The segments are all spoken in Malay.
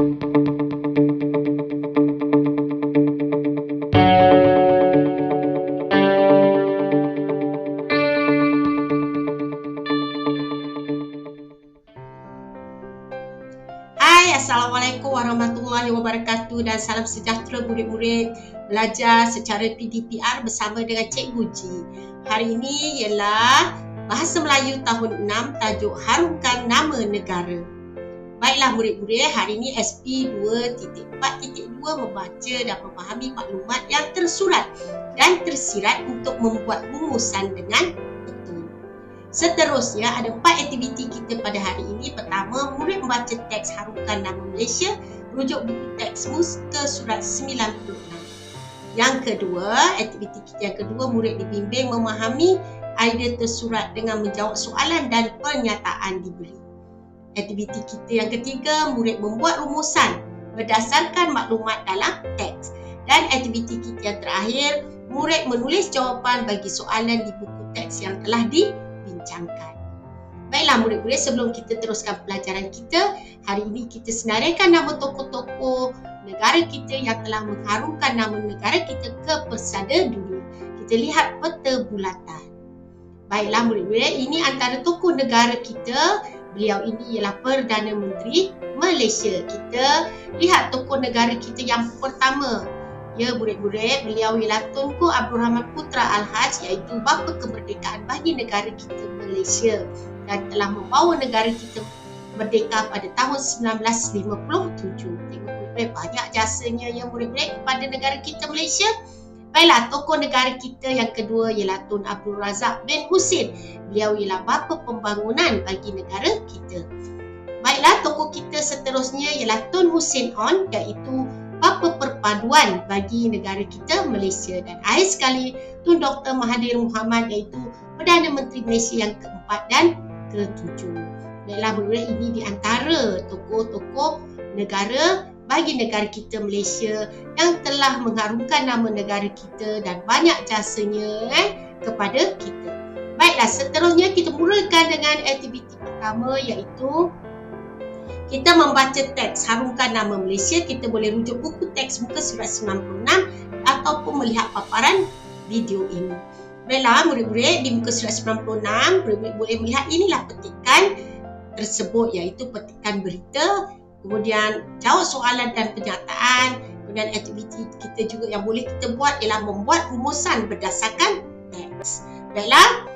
Hai, Assalamualaikum warahmatullahi wabarakatuh dan salam sejahtera murid-murid belajar secara PDPR bersama dengan Cikgu Ji. Hari ini ialah Bahasa Melayu tahun 6 tajuk Harumkan Nama Negara. Baiklah murid-murid, hari ini SP 2.4.2 membaca dan memahami maklumat yang tersurat dan tersirat untuk membuat rumusan dengan betul. Seterusnya, ada 4 aktiviti kita pada hari ini. Pertama, murid membaca teks Harumkan Nama Malaysia, rujuk buku teks muka surat 96. Yang kedua, aktiviti kita yang kedua, murid dibimbing memahami idea tersurat dengan menjawab soalan dan pernyataan diberi. Aktiviti kita yang ketiga, murid membuat rumusan berdasarkan maklumat dalam teks. Dan aktiviti kita yang terakhir, murid menulis jawapan bagi soalan di buku teks yang telah dibincangkan. Baiklah murid-murid, sebelum kita teruskan pelajaran kita, hari ini kita senaraikan nama tokoh-tokoh negara kita yang telah mengharumkan nama negara kita ke persada dunia. Kita lihat peta bulatan. Baiklah murid-murid, ini antara tokoh negara kita. Beliau ini ialah Perdana Menteri Malaysia. Kita lihat tokoh negara kita yang pertama. Ya murid-murid, beliau ialah Tunku Abdul Rahman Putra Al-Haj, iaitu bapa kemerdekaan bagi negara kita Malaysia dan telah membawa negara kita merdeka pada tahun 1957. Tengok murid-murid, banyak jasanya ya murid-murid kepada negara kita Malaysia. Baiklah, tokoh negara kita yang kedua ialah Tun Abdul Razak bin Husin. Beliau ialah bapa pembangunan bagi negara kita. Baiklah, tokoh kita seterusnya ialah Tun Hussein On, iaitu bapa perpaduan bagi negara kita Malaysia. Dan akhir sekali, Tun Dr. Mahathir Mohamad, iaitu Perdana Menteri Malaysia yang keempat dan ketujuh. Baiklah, murid-murid, ini di antara tokoh-tokoh negara bagi negara kita Malaysia yang telah mengharumkan nama negara kita dan banyak jasanya kepada kita. Baiklah, seterusnya kita mulakan dengan aktiviti pertama, iaitu kita membaca teks Harumkan Nama Malaysia. Kita boleh rujuk buku teks muka surat 96 ataupun melihat paparan video ini. Baiklah murid-murid, di muka surat 96, murid-murid boleh melihat inilah petikan tersebut, iaitu petikan berita. Kemudian jawab soalan dan pernyataan. Kemudian aktiviti kita juga yang boleh kita buat ialah membuat rumusan berdasarkan teks. Baiklah,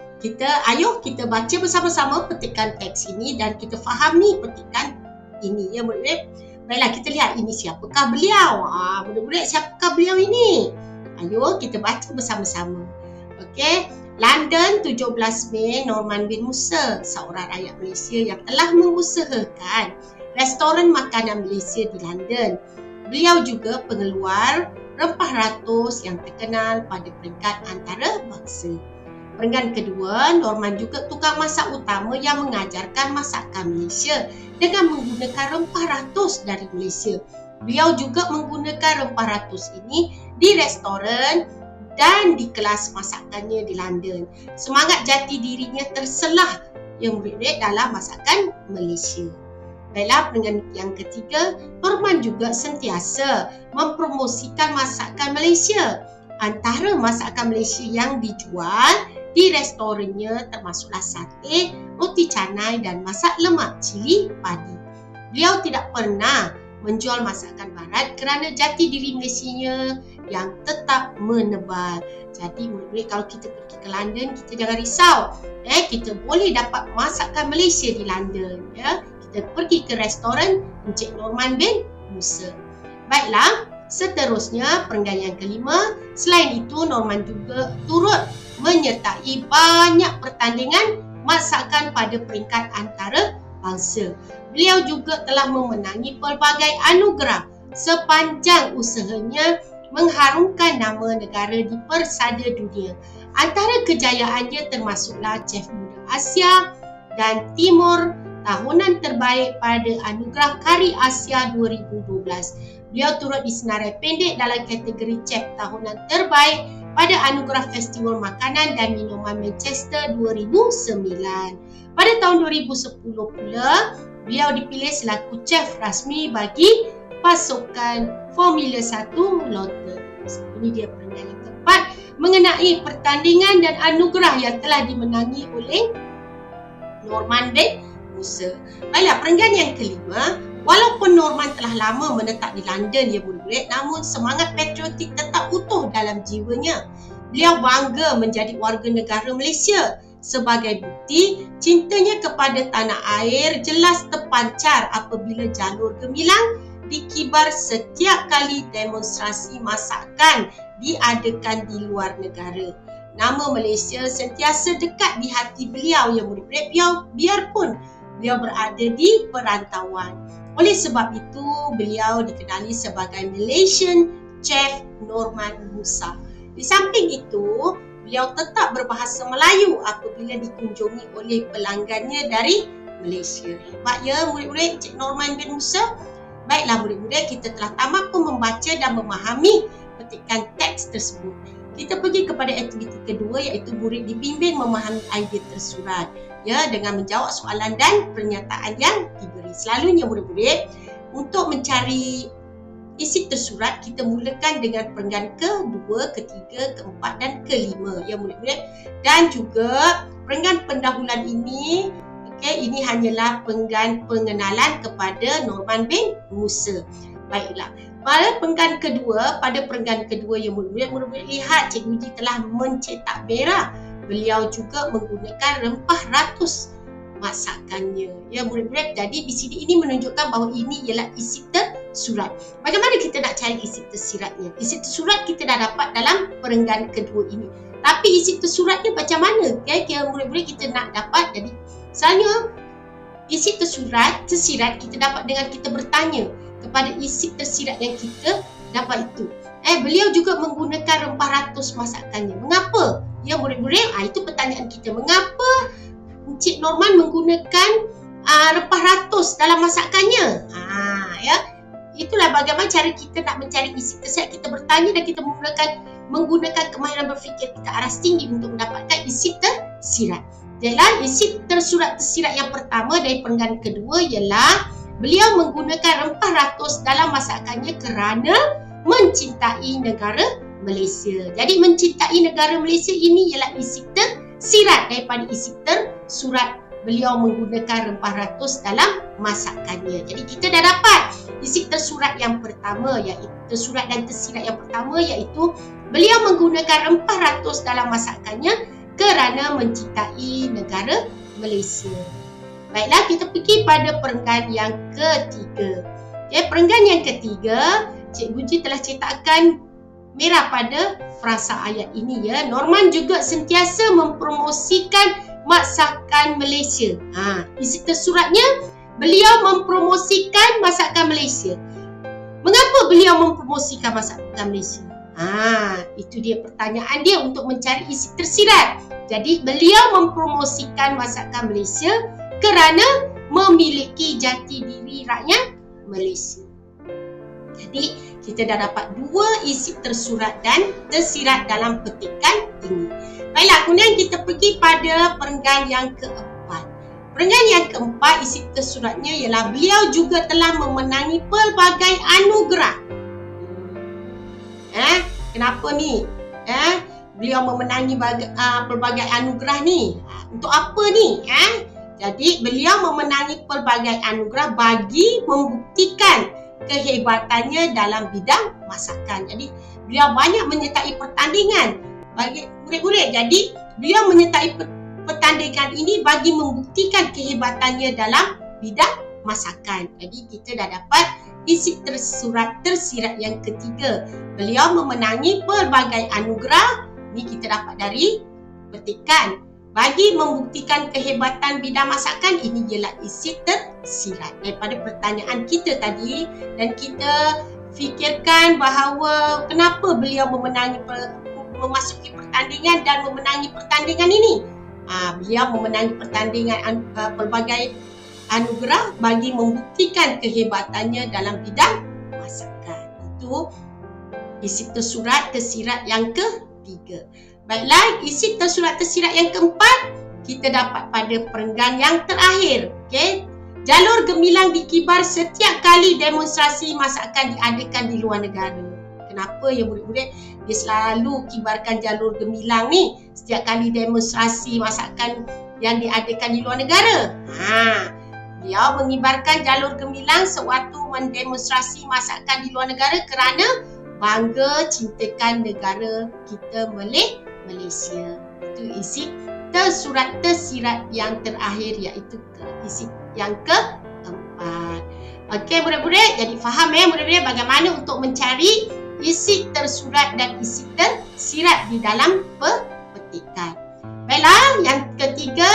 ayuh kita baca bersama-sama petikan teks ini dan kita fahami petikan ini ya murid-murid. Baiklah, kita lihat ini siapakah beliau. Murid-murid, siapakah beliau ini? Ayuh kita baca bersama-sama. Okey, London 17 Mei, Norman bin Musa, seorang rakyat Malaysia yang telah mengusahakan restoran makanan Malaysia di London. Beliau juga pengeluar rempah ratus yang terkenal pada peringkat antarabangsa. Peringkat kedua, Norman juga tukang masak utama yang mengajarkan masakan Malaysia dengan menggunakan rempah ratus dari Malaysia. Beliau juga menggunakan rempah ratus ini di restoran dan di kelas masakannya di London. Semangat jati dirinya terselah yang murid-murid dalam masakan Malaysia. Baiklah, dengan yang ketiga, Norman juga sentiasa mempromosikan masakan Malaysia. Antara masakan Malaysia yang dijual di restorannya termasuklah sate, roti canai dan masak lemak cili padi. Beliau tidak pernah menjual masakan barat kerana jati diri Malaysianya yang tetap menebal. Jadi murid-murid, kalau kita pergi ke London, kita jangan risau. Kita boleh dapat masakan Malaysia di London. Kita pergi ke restoran Encik Norman bin Musa. Baiklah, seterusnya perenggan yang kelima. Selain itu, Norman juga turut menyertai banyak pertandingan masakan pada peringkat antarabangsa. Beliau juga telah memenangi pelbagai anugerah sepanjang usahanya mengharumkan nama negara di persada dunia. Antara kejayaannya termasuklah Chef Muda Asia dan Timur tahunan terbaik pada Anugerah Kari Asia 2012. Beliau turut disenarai pendek dalam kategori Chef Tahunan Terbaik pada Anugerah Festival Makanan dan Minuman Manchester 2009. Pada tahun 2010 pula, beliau dipilih selaku chef rasmi bagi pasukan Formula 1 Lotus. Ini dia perenggan yang keempat mengenai pertandingan dan anugerah yang telah dimenangi oleh Norman Ben Musa. Baiklah, perenggan yang kelima, walaupun Norman telah lama menetap di London ya murid-murid, namun semangat patriotik tetap utuh dalam jiwanya. Beliau bangga menjadi warga negara Malaysia. Sebagai bukti, cintanya kepada tanah air jelas terpancar apabila jalur gemilang dikibar setiap kali demonstrasi masakan diadakan di luar negara. Nama Malaysia sentiasa dekat di hati beliau ya murid-murid, biarpun beliau berada di perantauan. Oleh sebab itu, beliau dikenali sebagai Malaysian Chef Norman Musa. Di samping itu, beliau tetap berbahasa Melayu apabila dikunjungi oleh pelanggannya dari Malaysia. Hebat ya murid-murid Encik Norman bin Musa. Baiklah murid-murid, kita telah tamat pun membaca dan memahami petikan teks tersebut. Kita pergi kepada aktiviti kedua, iaitu murid dibimbing memahami idea tersurat ya, dengan menjawab soalan dan pernyataan yang diberi. Selalunya murid-murid, untuk mencari isi tersurat, kita mulakan dengan perenggan kedua, ketiga, keempat dan kelima ya murid-murid. Dan juga perenggan pendahuluan ini, ini hanyalah perenggan pengenalan kepada Norman bin Musa. Baiklah, pada perenggan kedua ya murid-murid lihat Cikgu Ji telah mencetak merah. Beliau juga menggunakan rempah ratus masakannya ya murid-murid. Jadi di sini ini menunjukkan bahawa ini ialah isi tersurat. Bagaimana kita nak cari isi tersiratnya? Isi tersurat kita dah dapat dalam perenggan kedua ini. Tapi isi tersuratnya macam mana? Kira murid-murid kita nak dapat. Jadi misalnya isi tersirat kita dapat dengan kita bertanya kepada isi tersirat yang kita dapat itu. Beliau juga menggunakan rempah ratus masakannya. Mengapa? Ya murid-murid, itu pertanyaan kita. Mengapa Encik Norman menggunakan rempah ratus dalam masakannya? Ya, itulah bagaimana cara kita nak mencari isi tersirat. Kita bertanya dan kita menggunakan kemahiran berfikir kita aras tinggi untuk mendapatkan isi tersirat. Jalan isi tersirat yang pertama dari perenggan kedua ialah beliau menggunakan rempah ratus dalam masakannya kerana mencintai negara Malaysia. Jadi mencintai negara Malaysia ini ialah isi tersirat daripada isi tersurat. Beliau menggunakan rempah ratus dalam masakannya. Jadi kita dah dapat isi tersurat yang pertama, iaitu tersurat dan tersirat yang pertama, iaitu beliau menggunakan rempah ratus dalam masakannya kerana mencintai negara Malaysia. Baiklah, kita pergi pada perenggan yang ketiga. Perenggan yang ketiga, Cikgu Ji telah cetakkan merah pada frasa ayat ini ya. Norman juga sentiasa mempromosikan masakan Malaysia. Isi tersuratnya, beliau mempromosikan masakan Malaysia. Mengapa beliau mempromosikan masakan Malaysia? Itu dia pertanyaan dia untuk mencari isi tersirat. Jadi beliau mempromosikan masakan Malaysia kerana memiliki jati diri rakyat Malaysia. Jadi kita dah dapat dua isi tersurat dan tersirat dalam petikan ini. Baiklah, kemudian kita pergi pada perenggan yang keempat. Perenggan yang keempat, isi tersuratnya ialah beliau juga telah memenangi pelbagai anugerah. Kenapa ni? Beliau memenangi pelbagai anugerah ni. Untuk apa ni? Jadi beliau memenangi pelbagai anugerah bagi membuktikan kehebatannya dalam bidang masakan. Jadi beliau banyak menyertai pertandingan bagi murid-murid. Jadi beliau menyertai pertandingan ini bagi membuktikan kehebatannya dalam bidang masakan. Jadi kita dah dapat isi tersirat yang ketiga. Beliau memenangi pelbagai anugerah. Ini kita dapat dari petikan. Bagi membuktikan kehebatan bidang masakan, ini ialah isi tersirat daripada pertanyaan kita tadi. Dan kita fikirkan bahawa kenapa beliau memasuki pertandingan dan memenangi pertandingan ini. Beliau memenangi pertandingan pelbagai anugerah bagi membuktikan kehebatannya dalam bidang masakan. Itu isi tersirat yang ketiga. Baiklah, isi tersirat yang keempat kita dapat pada perenggan yang terakhir. Jalur gemilang dikibar setiap kali demonstrasi masakan diadakan di luar negara. Kenapa ya murid-murid dia selalu kibarkan jalur gemilang ni setiap kali demonstrasi masakan yang diadakan di luar negara? Beliau mengibarkan jalur gemilang sewaktu mendemonstrasi masakan di luar negara kerana bangga cintakan negara kita Malaysia. Itu isi tersurat tersirat yang terakhir, iaitu isi yang keempat. Okey murid-murid, jadi faham murid-murid bagaimana untuk mencari isi tersurat dan isi tersirat di dalam petikan. Baiklah, yang ketiga,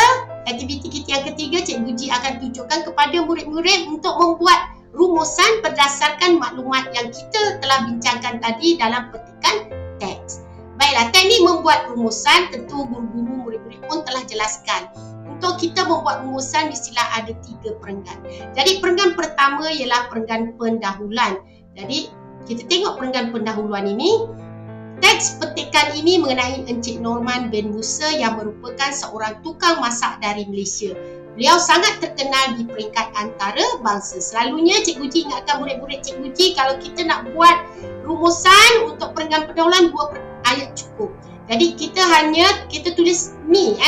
aktiviti kita yang ketiga, Cikgu Ji akan tunjukkan kepada murid-murid untuk membuat rumusan berdasarkan maklumat yang kita telah bincangkan tadi dalam petikan teks. Baiklah, teknik membuat rumusan tentu guru-guru murid-murid pun telah jelaskan. Untuk kita membuat rumusan mestilah ada 3 perenggan. Jadi perenggan pertama ialah perenggan pendahuluan. Jadi kita tengok perenggan pendahuluan ini. Teks petikan ini mengenai Encik Norman bin Musa yang merupakan seorang tukang masak dari Malaysia. Beliau sangat terkenal di peringkat antarabangsa. Selalunya Cikgu Ji ingatkan murid-murid Cikgu Ji, kalau kita nak buat rumusan untuk perenggan pendahuluan 2 ayat cukup. Jadi kita tulis ni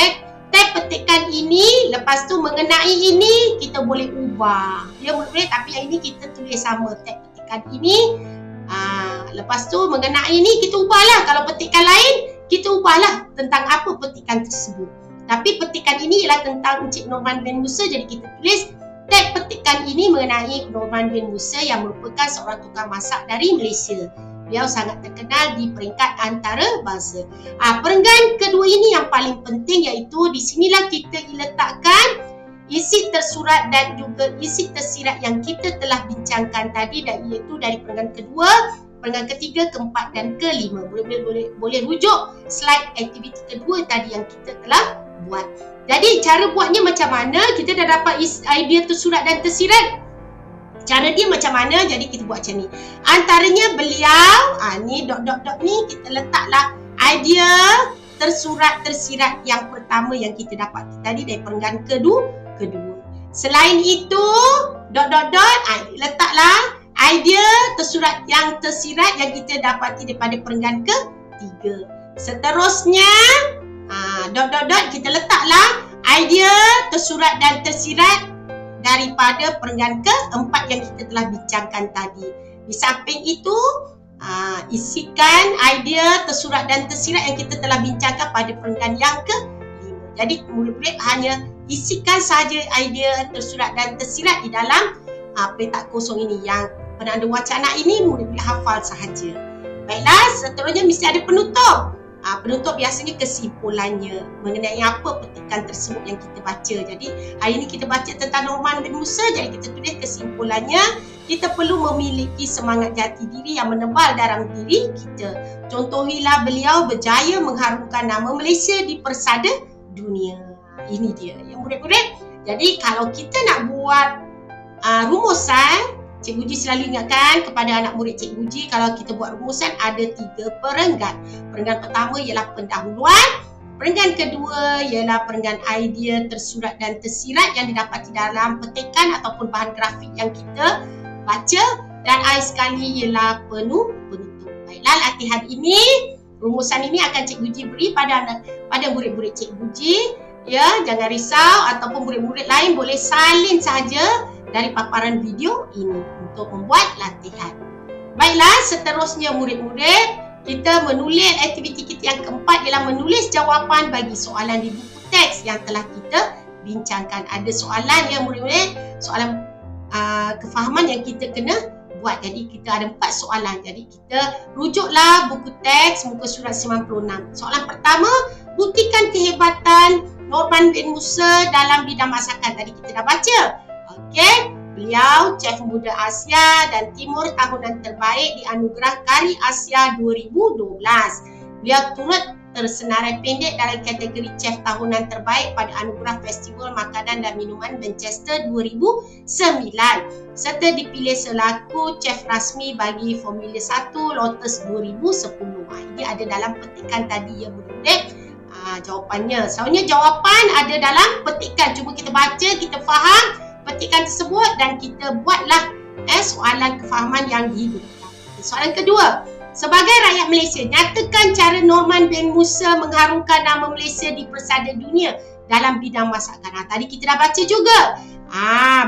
teks petikan ini, lepas tu mengenai ini kita boleh ubah. Ya murid-murid, tapi yang ini kita tulis sama teks petikan ini. Lepas tu mengenai ini kita ubahlah. Kalau petikan lain kita ubahlah tentang apa petikan tersebut. Tapi petikan ini ialah tentang Encik Norman bin Musa, jadi kita tulis teks petikan ini mengenai Norman bin Musa yang merupakan seorang tukang masak dari Malaysia. Beliau sangat terkenal di peringkat antarabangsa. Perenggan kedua ini yang paling penting, iaitu di sinilah kita letakkan isi tersurat dan juga isi tersirat yang kita telah bincangkan tadi, dan iaitu dari perenggan kedua, perenggan ketiga, keempat dan kelima. Boleh rujuk slide aktiviti kedua tadi yang kita telah buat. Jadi cara buatnya macam mana? Kita dah dapat idea tersurat dan tersirat. Cara dia macam mana? Jadi kita buat macam ni. Antaranya beliau, ni dot-dot-dot ni kita letaklah idea tersurat tersirat yang pertama yang kita dapat tadi dari perenggan kedua. Selain itu, dot-dot-dot, letaklah idea tersurat yang tersirat yang kita dapati daripada perenggan ketiga. Seterusnya, dot-dot-dot kita letaklah idea tersurat dan tersirat daripada perenggan keempat yang kita telah bincangkan tadi. Di samping itu, isikan idea tersurat dan tersirat yang kita telah bincangkan pada perenggan yang kelima. Jadi murid-murid hanya isikan sahaja idea tersurat dan tersirat di dalam petak kosong ini. Yang penanda wacana ini murid-murid hafal sahaja. Baiklah, seterusnya mesti ada penutup. Penutup biasanya kesimpulannya mengenai apa petikan tersebut yang kita baca. Jadi hari ini kita baca tentang Norman bin Musa, jadi kita tulis kesimpulannya. Kita perlu memiliki semangat jati diri yang menebal dalam diri kita. Contohilah beliau berjaya mengharumkan nama Malaysia di persada dunia. Ini dia ya murid-murid. Jadi kalau kita nak buat rumusan, Cikgu Ji selalu ingatkan kepada anak murid Cikgu Ji, kalau kita buat rumusan ada 3 perenggan. Perenggan pertama ialah pendahuluan. Perenggan kedua ialah perenggan idea tersurat dan tersirat yang didapati dalam petikan ataupun bahan grafik yang kita baca. Dan akhir sekali ialah penutup. Baiklah, latihan ini, rumusan ini akan Cikgu Ji beri pada murid-murid Cikgu Ji. Ya, jangan risau, ataupun murid-murid lain boleh salin saja dari paparan video ini untuk membuat latihan. Baiklah, seterusnya murid-murid, kita menulis aktiviti kita yang keempat ialah menulis jawapan bagi soalan di buku teks yang telah kita bincangkan. Ada soalan ya murid-murid, soalan kefahaman yang kita kena buat. Jadi kita ada 4 soalan. Jadi kita rujuklah buku teks muka surat 96. Soalan pertama, buktikan kehebatan Norman bin Musa dalam bidang masakan. Tadi kita dah baca. Okey, beliau chef muda Asia dan Timur tahunan terbaik di Anugerah Kari Asia 2012. Beliau turut tersenarai pendek dalam kategori chef tahunan terbaik pada Anugerah Festival Makanan dan Minuman Manchester 2009 serta dipilih selaku chef rasmi bagi Formula 1 Lotus 2010. Ini ada dalam petikan tadi ya murid-murid. Jawapannya. Sebenarnya jawapan ada dalam petikan. Cuma kita baca, kita faham. petikan tersebut dan kita buatlah soalan kefahaman yang digunakan. Soalan kedua, sebagai rakyat Malaysia, nyatakan cara Norman bin Musa mengharumkan nama Malaysia di persada dunia dalam bidang masakan. Tadi kita dah baca juga.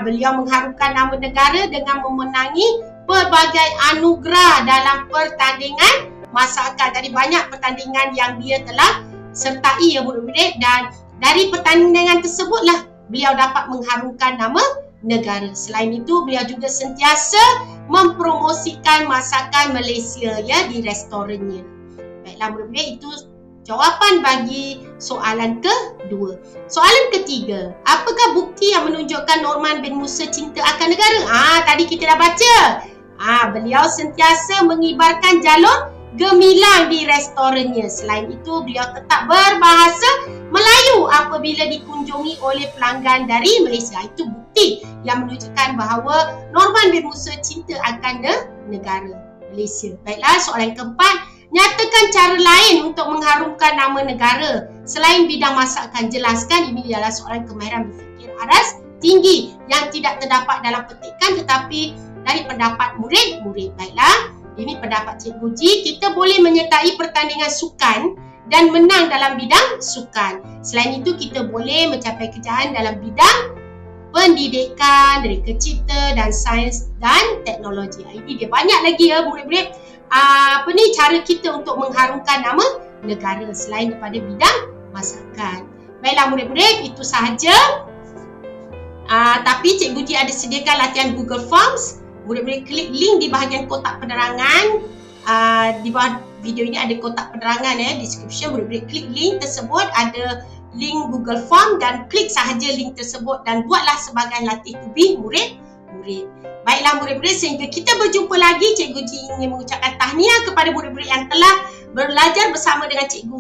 Beliau mengharumkan nama negara dengan memenangi pelbagai anugerah dalam pertandingan masakan. Tadi banyak pertandingan yang dia telah sertai ya budak-budak, dan dari pertandingan tersebutlah beliau dapat mengharumkan nama negara. Selain itu, beliau juga sentiasa mempromosikan masakan Malaysia ya di restorannya. Baiklah budak-budak, itu jawapan bagi soalan kedua. Soalan ketiga, apakah bukti yang menunjukkan Norman bin Musa cinta akan negara? Tadi kita dah baca. Beliau sentiasa mengibarkan jalur gemilang di restorannya. Selain itu, beliau tetap berbahasa Melayu apabila dikunjungi oleh pelanggan dari Malaysia. Itu bukti yang menunjukkan bahawa Norman bin Musa cinta akan negara Malaysia. Baiklah, soalan keempat, nyatakan cara lain untuk mengharumkan nama negara selain bidang masakan. Jelaskan. Ini adalah soalan kemahiran berfikir aras tinggi yang tidak terdapat dalam petikan tetapi dari pendapat murid-murid. Baiklah, ini pendapat Cikgu Ji. Kita boleh menyertai pertandingan sukan dan menang dalam bidang sukan. Selain itu, kita boleh mencapai kejayaan dalam bidang pendidikan, reka cipta dan sains dan teknologi. Ini dia banyak lagi ya murid-murid. Cara kita untuk mengharumkan nama negara selain daripada bidang masakan. Baiklah murid-murid, itu sahaja. Tapi Cikgu Ji ada sediakan latihan Google Forms. Murid-murid klik link di bahagian kotak penerangan. Di bawah video ini ada kotak penerangan description. Murid-murid klik link tersebut, ada link Google Form dan klik sahaja link tersebut dan buatlah sebagai latih tubi murid-murid. Baiklah murid-murid, sehingga kita berjumpa lagi. Cikgu Ji ingin mengucapkan tahniah kepada murid-murid yang telah belajar bersama dengan Cikgu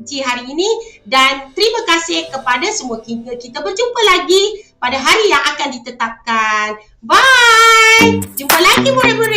Ji hari ini, dan terima kasih kepada semua. Kita berjumpa lagi pada hari yang akan ditetapkan. Bye! Jumpa lagi murid-murid.